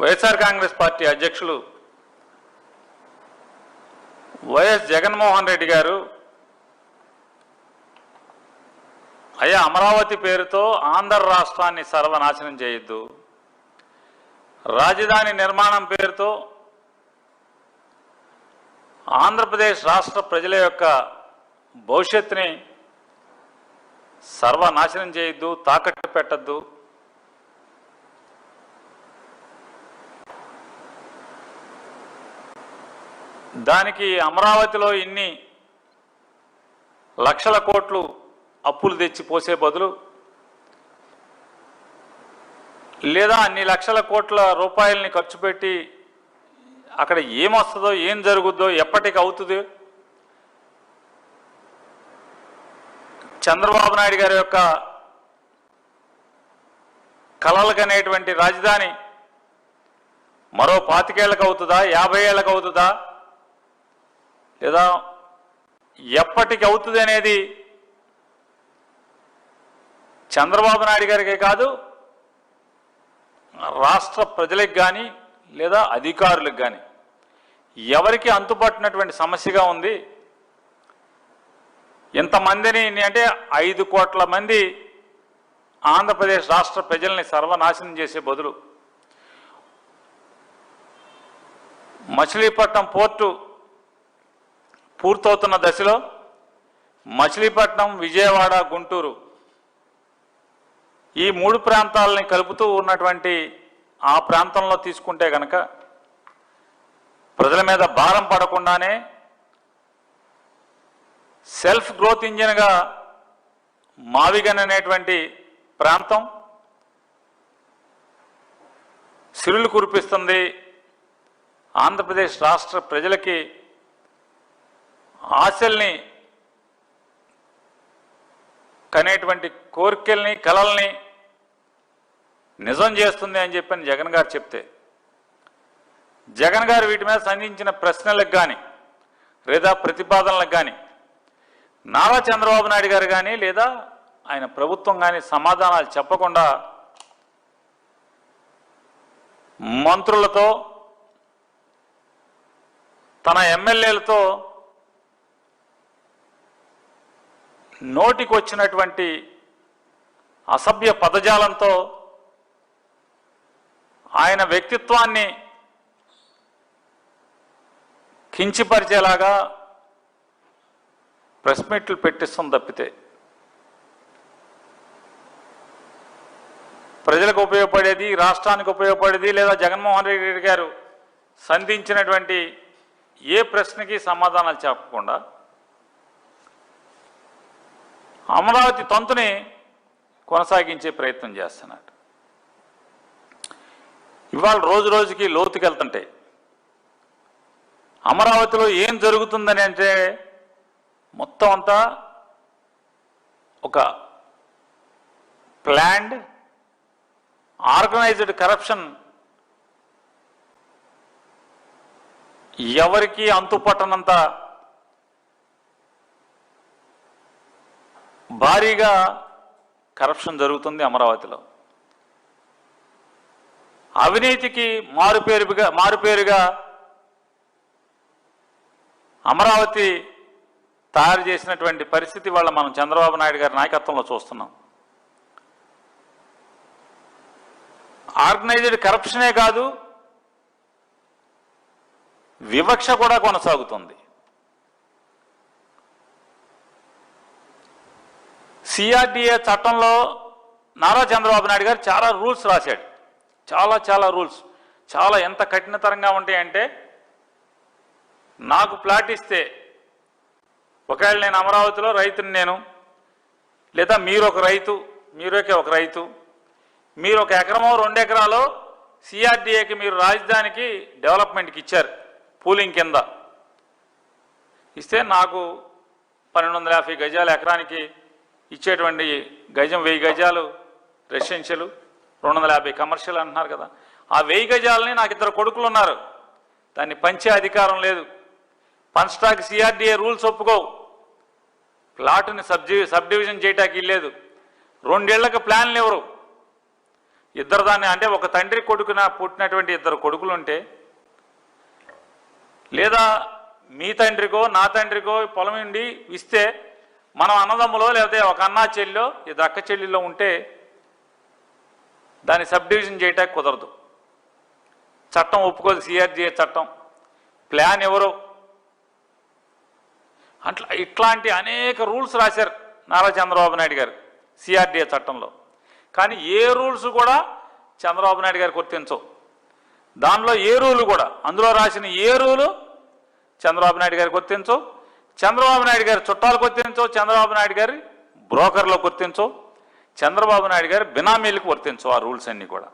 YSR Congress party అధ్యక్షులు YS Jaganmohan Reddy గారు అయ్యా అమరావతి పేరుతో ఆంధ్ర రాష్ట్రాన్ని సర్వనాశనం చేయొద్దు, రాజధాని నిర్మాణం పేరుతో ఆంధ్రప్రదేశ్ రాష్ట్ర ప్రజల యొక్క భవిష్యత్తుని సర్వనాశనం చేయొద్దు, తాకట్టు పెట్టద్దు. దానికి అమరావతిలో ఇన్ని లక్షల కోట్లు అప్పులు తెచ్చి పోసే బదులు లేదా అన్ని లక్షల కోట్ల రూపాయలని ఖర్చు పెట్టి అక్కడ ఏమొస్తుందో ఏం జరుగుద్దో ఎప్పటికి అవుతుందో చంద్రబాబు నాయుడు గారి యొక్క కలలుకనేటువంటి రాజధాని మరో 25 ఏళ్ళకు అవుతుందా, 50 ఏళ్ళకు అవుతుందా, లేదా ఎప్పటికి అవుతుంది అనేది చంద్రబాబు నాయుడు గారికే కాదు, రాష్ట్ర ప్రజలకు కానీ లేదా అధికారులకు కానీ ఎవరికి అంతుపట్టినటువంటి సమస్యగా ఉంది. ఇంతమందిని అంటే 5 కోట్ల మంది ఆంధ్రప్రదేశ్ రాష్ట్ర ప్రజల్ని సర్వనాశనం చేసే బదులు మచిలీపట్నం పోర్టు పూర్తవుతున్న దశలో మచిలీపట్నం, విజయవాడ, గుంటూరు ఈ 3 ప్రాంతాలని కలుపుతూ ఉన్నటువంటి ఆ ప్రాంతంలో తీసుకుంటే కనుక ప్రజల మీద భారం పడకుండానే సెల్ఫ్ గ్రోత్ ఇంజిన్గా మావిగన్ అనేటువంటి ప్రాంతం సిరులు కురిపిస్తుంది. ఆంధ్రప్రదేశ్ రాష్ట్ర ప్రజలకి ఆశల్ని కనేటువంటి కోరికల్ని కలల్ని నిజం చేస్తుంది అని చెప్పని జగన్ గారు చెప్తే జగన్ గారు వీటి మీద సంధించిన ప్రశ్నలకు కానీ లేదా ప్రతిపాదనలకు కానీ నారా చంద్రబాబు నాయుడు గారు కానీ లేదా ఆయన ప్రభుత్వం కానీ సమాధానాలు చెప్పకుండా మంత్రులతో తన ఎమ్మెల్యేలతో నోటికి వచ్చినటువంటి అసభ్య పదజాలంతో ఆయన వ్యక్తిత్వాన్ని కించపరిచేలాగా ప్రెస్ మీట్లు పెట్టిస్తుంది తప్పితే ప్రజలకు ఉపయోగపడేది, రాష్ట్రానికి ఉపయోగపడేది లేదా జగన్మోహన్ రెడ్డి గారు సంధించినటువంటి ఏ ప్రశ్నకి సమాధానాలు చెప్పకుండా అమరావతి తంతుని కొనసాగించే ప్రయత్నం చేస్తున్నాడు. ఇవాళ రోజు రోజుకి లోతుకెళ్తుంటే అమరావతిలో ఏం జరుగుతుందని అంటే మొత్తం అంతా ఒక ప్లాన్డ్ ఆర్గనైజ్డ్ కరప్షన్, ఎవరికి అంతుపట్టనంత భారీగా కరప్షన్ జరుగుతుంది అమరావతిలో. అవినీతికి మారుపేరుగా అమరావతి తయారు చేసినటువంటి పరిస్థితి వాళ్ళ మనం చంద్రబాబు నాయుడు గారి నాయకత్వంలో చూస్తున్నాం. ఆర్గనైజ్డ్ కరప్షనే కాదు, వివక్ష కూడా కొనసాగుతుంది. సిఆర్డిఏ చట్టంలో నారా చంద్రబాబు నాయుడు గారు చాలా రూల్స్ రాశాడు. చాలా రూల్స్ చాలా ఎంత కఠినతరంగా ఉంటాయంటే, నాకు ప్లాట్ ఇస్తే ఒకవేళ నేను అమరావతిలో రైతుని నేను, లేదా మీరు ఒక రైతు, మీరొకే ఒక రైతు, మీరు 1 ఎకరమో 2 ఎకరాలో సిఆర్డిఏకి మీరు రాజధానికి డెవలప్మెంట్కి ఇచ్చారు పూలింగ్ కింద ఇస్తే, నాకు 1250 గజాలు ఎకరానికి ఇచ్చేటువంటి గజం 1000 గజాలు రెసిడెన్షియల్, 250 కమర్షియల్ అంటున్నారు కదా. ఆ 1000 గజాలని నాకు 2 కొడుకులు ఉన్నారు, దాన్ని పంచే అధికారం లేదు. పన్స్టాక్ సిఆర్డిఏ రూల్స్ ఒప్పుకోవు, ప్లాట్ని సబ్ డివిజన్ చేయటానికి లేదు, 2 ఏళ్లకు ప్లాన్లు ఎవరు, ఇద్దరు దాన్ని అంటే ఒక తండ్రి కొడుకున పుట్టినటువంటి ఇద్దరు కొడుకులు ఉంటే, లేదా మీ తండ్రికో నా తండ్రికో పొలం ఉండి ఇస్తే మనం అన్నదమ్ములో లేకపోతే ఒక అన్నా చెల్లిలో ఇద్దరు అక్క చెల్లిలో ఉంటే దాన్ని సబ్ డివిజన్ చేయటానికి కుదరదు. చట్టం ఒప్పుకోదు. సిఆర్డిఏ చట్టం ప్లాన్ ఎవరు అట్లా ఇట్లాంటి అనేక రూల్స్ రాశారు నారా చంద్రబాబు నాయుడు గారు సిఆర్డిఏ చట్టంలో. కానీ ఏ రూల్స్ కూడా చంద్రబాబు నాయుడు గారికి వర్తించవు. దానిలో ఏ రూలు కూడా, అందులో రాసిన ఏ రూలు చంద్రబాబు నాయుడు గారికి వర్తించవు, చంద్రబాబు నాయుడు గారి చుట్టాలకు వర్తించవు, చంద్రబాబు నాయుడు గారి బ్రోకర్లకు వర్తించవు, చంద్రబాబు నాయుడు గారి బినామీలకు వర్తించవు ఆ రూల్స్ అన్నీ కూడా.